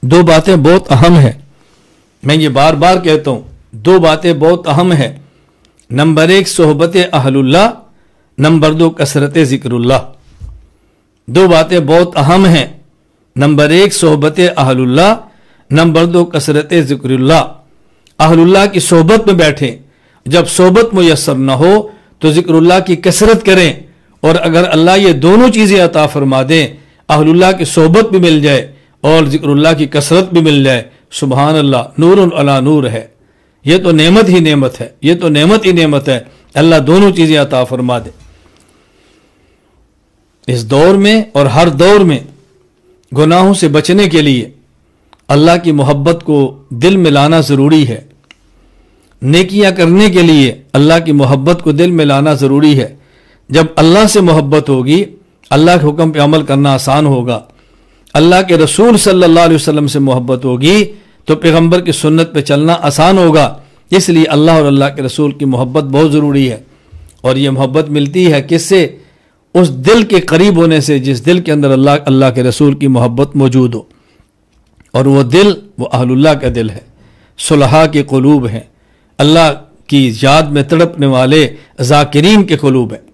دو باتیں بہت اہم ہیں، میں یہ بار بار کہتا ہوں، دو باتیں بہت اہم ہیں۔ نمبر 1 صحبت اہل اللہ، نمبر 2 کثرت ذکر اللہ۔ دو باتیں بہت اہم ہیں، نمبر 1 صحبت اہل اللہ، نمبر 2 کثرت ذکر اللہ۔ اہل اللہ کی صحبت میں بیٹھیں، جب صحبت میسر نہ ہو تو ذکر اللہ کی کثرت کریں، اور اگر اللہ یہ دونوں چیزیں عطا فرما دیں، اہل اللہ کی صحبت بھی مل جائے اور ذکر اللہ کی کثرت بھی مل جائے، سبحان اللہ، نور علی نور ہے۔ یہ تو نعمت ہی نعمت ہے، یہ تو نعمت ہی نعمت ہے، اللہ دونوں چیزیں عطا فرما دے۔ اس دور میں اور ہر دور میں گناہوں سے بچنے کے لیے اللہ کی محبت کو دل میں لانا ضروری ہے، نیکیاں کرنے کے لیے اللہ کی محبت کو دل میں لانا ضروری ہے۔ جب اللہ سے محبت ہوگی، اللہ کے حکم پہ عمل کرنا آسان ہوگا۔ اللہ کے رسول صلی اللہ علیہ وسلم سے محبت ہوگی تو پیغمبر کی سنت پہ چلنا آسان ہوگا۔ اس لیے اللہ اور اللہ کے رسول کی محبت بہت ضروری ہے، اور یہ محبت ملتی ہے کس سے؟ اس دل کے قریب ہونے سے جس دل کے اندر اللہ کے رسول کی محبت موجود ہو، اور وہ دل وہ اہل اللہ کا دل ہے، صلحاء کے قلوب ہیں، اللہ کی یاد میں تڑپنے والے ذاکرین کے قلوب ہیں۔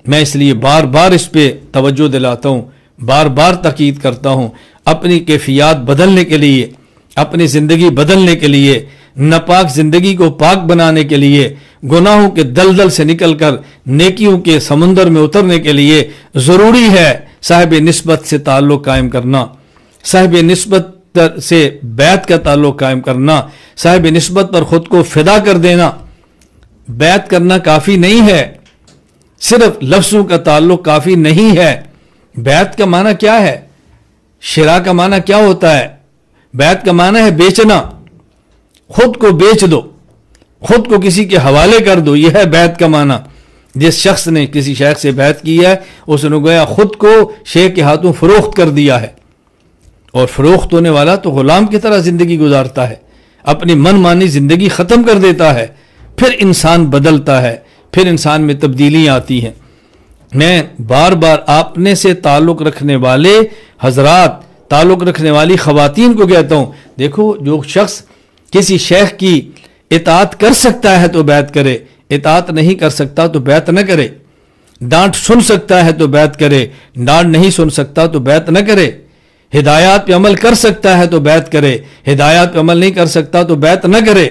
میں اس لیے بار بار اس پہ توجہ دلاتا ہوں، بار بار تاکید کرتا ہوں، اپنی کیفیات بدلنے کے لیے، اپنی زندگی بدلنے کے لیے، ناپاک زندگی کو پاک بنانے کے لیے، گناہوں کے دلدل سے نکل کر نیکیوں کے سمندر میں اترنے کے لیے ضروری ہے صاحب نسبت سے تعلق قائم کرنا، صاحب نسبت سے بیعت کا تعلق قائم کرنا، صاحب نسبت پر خود کو فدا کر دینا۔ بیعت کرنا کافی نہیں ہے، صرف لفظوں کا تعلق کافی نہیں ہے۔ بیعت کا معنی کیا ہے؟ شراء کا معنی کیا ہوتا ہے؟ بیعت کا معنی ہے بیچنا، خود کو بیچ دو، خود کو کسی کے حوالے کر دو، یہ ہے بیعت کا معنی۔ جس شخص نے کسی شیخ سے بیعت کی ہے، اس نے گویا خود کو شیخ کے ہاتھوں فروخت کر دیا ہے، اور فروخت ہونے والا تو غلام کی طرح زندگی گزارتا ہے، اپنی من مانی زندگی ختم کر دیتا ہے، پھر انسان بدلتا ہے، پھر انسان میں تبدیلیاں آتی ہیں۔ میں بار بار اپنے سے تعلق رکھنے والے حضرات، تعلق رکھنے والی خواتین کو کہتا ہوں، دیکھو جو شخص کسی شیخ کی اطاعت کر سکتا ہے تو بیعت کرے، اطاعت نہیں کر سکتا تو بیعت نہ کرے۔ ڈانٹ سن سکتا ہے تو بیعت کرے، ڈانٹ نہیں سن سکتا تو بیعت نہ کرے۔ ہدایات پہ عمل کر سکتا ہے تو بیعت کرے، ہدایات پہ عمل نہیں کر سکتا تو بیعت نہ کرے۔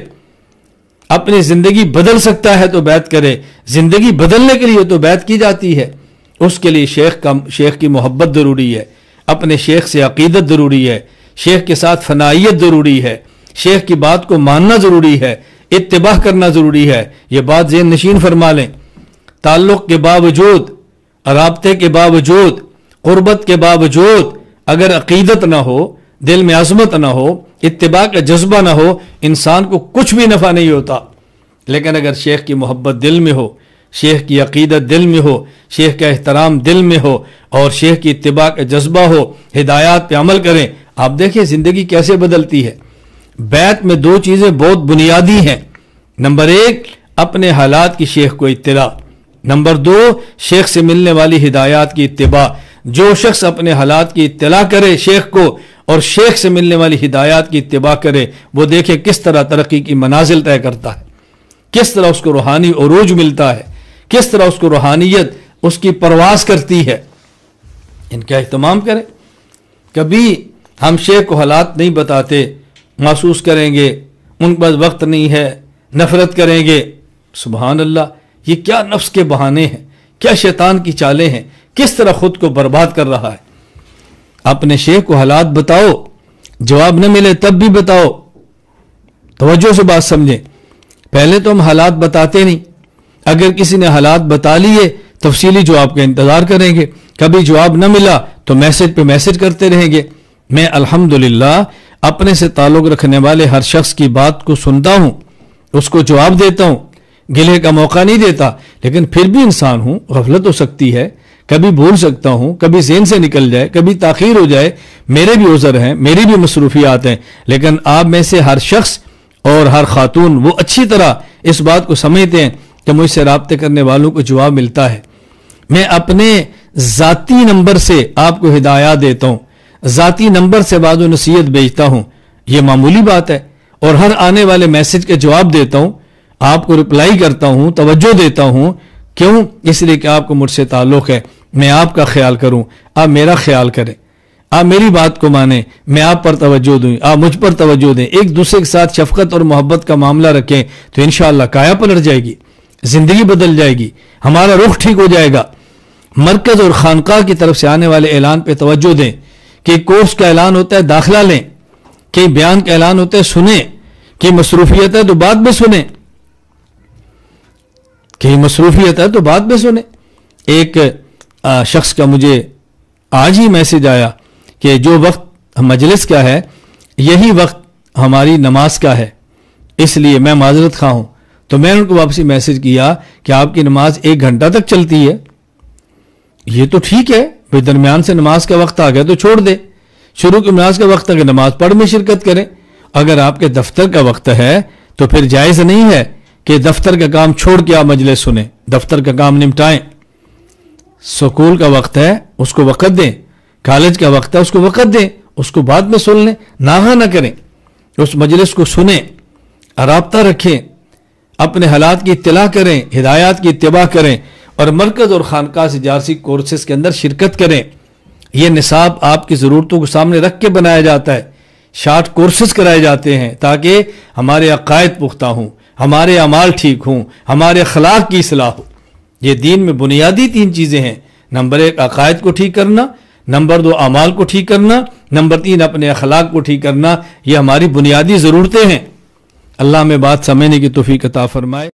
اپنی زندگی بدل سکتا ہے تو بیعت کرے، زندگی بدلنے کے لیے تو بیعت کی جاتی ہے۔ اس کے لیے شیخ کی محبت ضروری ہے، اپنے شیخ سے عقیدت ضروری ہے، شیخ کے ساتھ فنائیت ضروری ہے، شیخ کی بات کو ماننا ضروری ہے، اتباع کرنا ضروری ہے۔ یہ بات ذہن نشین فرما لیں۔ تعلق کے باوجود، رابطے کے باوجود، قربت کے باوجود اگر عقیدت نہ ہو، دل میں عظمت نہ ہو، اتباع کا جذبہ نہ ہو، انسان کو کچھ بھی نفع نہیں ہوتا۔ لیکن اگر شیخ کی محبت دل میں ہو، شیخ کی عقیدت دل میں ہو، شیخ کا احترام دل میں ہو، اور شیخ کی اتباع کا جذبہ ہو، ہدایات پہ عمل کریں، آپ دیکھیں زندگی کیسے بدلتی ہے۔ بیعت میں دو چیزیں بہت بنیادی ہیں۔ نمبر 1 اپنے حالات کی شیخ کو اطلاع، نمبر 2 شیخ سے ملنے والی ہدایات کی اتباع۔ جو شخص اپنے حالات کی اطلاع کرے شیخ کو، اور شیخ سے ملنے والی ہدایات کی اتباع کرے، وہ دیکھے کس طرح ترقی کی منازل طے کرتا ہے، کس طرح اس کو روحانی عروج ملتا ہے، کس طرح اس کو روحانیت اس کی پرواز کرتی ہے۔ ان کا اہتمام کریں۔ کبھی ہم شیخ کو حالات نہیں بتاتے، محسوس کریں گے ان کے پاس وقت نہیں ہے، نفرت کریں گے۔ سبحان اللہ، یہ کیا نفس کے بہانے ہیں، کیا شیطان کی چالیں ہیں، کس طرح خود کو برباد کر رہا ہے۔ اپنے شیخ کو حالات بتاؤ، جواب نہ ملے تب بھی بتاؤ، توجہ سے بات سمجھیں۔ پہلے تو ہم حالات بتاتے نہیں، اگر کسی نے حالات بتا لیے تفصیلی جواب کا انتظار کریں گے، کبھی جواب نہ ملا تو میسج پہ میسج کرتے رہیں گے۔ میں الحمدللہ اپنے سے تعلق رکھنے والے ہر شخص کی بات کو سنتا ہوں، اس کو جواب دیتا ہوں، گلے کا موقع نہیں دیتا، لیکن پھر بھی انسان ہوں، غفلت ہو سکتی ہے، کبھی بھول سکتا ہوں، کبھی ذہن سے نکل جائے، کبھی تاخیر ہو جائے، میرے بھی عذر ہیں، میری بھی مصروفیات ہیں، لیکن آپ میں سے ہر شخص اور ہر خاتون وہ اچھی طرح اس بات کو سمجھتے ہیں کہ مجھ سے رابطے کرنے والوں کو جواب ملتا ہے۔ میں اپنے ذاتی نمبر سے آپ کو ہدایات دیتا ہوں، ذاتی نمبر سے بعض و نصیحت بھیجتا ہوں، یہ معمولی بات ہے، اور ہر آنے والے میسج کا جواب دیتا ہوں، آپ کو رپلائی کرتا ہوں، توجہ دیتا ہوں. کیوں؟ اس لیے کہ آپ کو مجھ سے تعلق ہے، میں آپ کا خیال کروں، آپ میرا خیال کریں، آپ میری بات کو مانیں، میں آپ پر توجہ دوں، آپ مجھ پر توجہ دیں، ایک دوسرے کے ساتھ شفقت اور محبت کا معاملہ رکھیں تو انشاءاللہ کایا پلٹ جائے گی، زندگی بدل جائے گی، ہمارا رخ ٹھیک ہو جائے گا. مرکز اور خانقاہ کی طرف سے آنے والے اعلان پہ توجہ دیں کہ کورس کا اعلان ہوتا ہے داخلہ لیں، کہیں بیان کا اعلان ہوتا ہے سنیں، کہیں مصروفیت ہے تو بعد میں سنیں، کہیں مصروفیت ہے تو بعد میں سنیں. ایک شخص کا مجھے آج ہی میسج آیا کہ جو وقت مجلس کا ہے یہی وقت ہماری نماز کا ہے، اس لیے میں معذرت خواہ ہوں. تو میں نے ان کو واپسی میسج کیا کہ آپ کی نماز 1 گھنٹہ تک چلتی ہے، یہ تو ٹھیک ہے، پھر درمیان سے نماز کا وقت آ گیا تو چھوڑ دے، شروع کی نماز کا وقت اگر نماز پڑھ میں شرکت کریں. اگر آپ کے دفتر کا وقت ہے تو پھر جائز نہیں ہے کہ دفتر کا کام چھوڑ کے آپ مجلس سنیں، دفتر کا کام نمٹائیں. سکول کا وقت ہے اس کو وقت دیں، کالج کا وقت ہے اس کو وقت دیں، اس کو بعد میں سن لیں، ناغہ نہ کریں، اس مجلس کو سنیں، رابطہ رکھیں، اپنے حالات کی اطلاع کریں، ہدایات کی اتباع کریں، اور مرکز اور خانقاہ سے جارسی کورسز کے اندر شرکت کریں. یہ نصاب آپ کی ضرورتوں کو سامنے رکھ کے بنایا جاتا ہے، شارٹ کورسز کرائے جاتے ہیں تاکہ ہمارے عقائد پختہ ہوں، ہمارے اعمال ٹھیک ہوں، ہمارے اخلاق کی اصلاح ہو. یہ دین میں بنیادی 3 چیزیں ہیں. نمبر 1 عقائد کو ٹھیک کرنا، نمبر 2 اعمال کو ٹھیک کرنا، نمبر 3 اپنے اخلاق کو ٹھیک کرنا. یہ ہماری بنیادی ضرورتیں ہیں. اللہ ہمیں بات سمجھنے کی توفیق عطا فرمائے.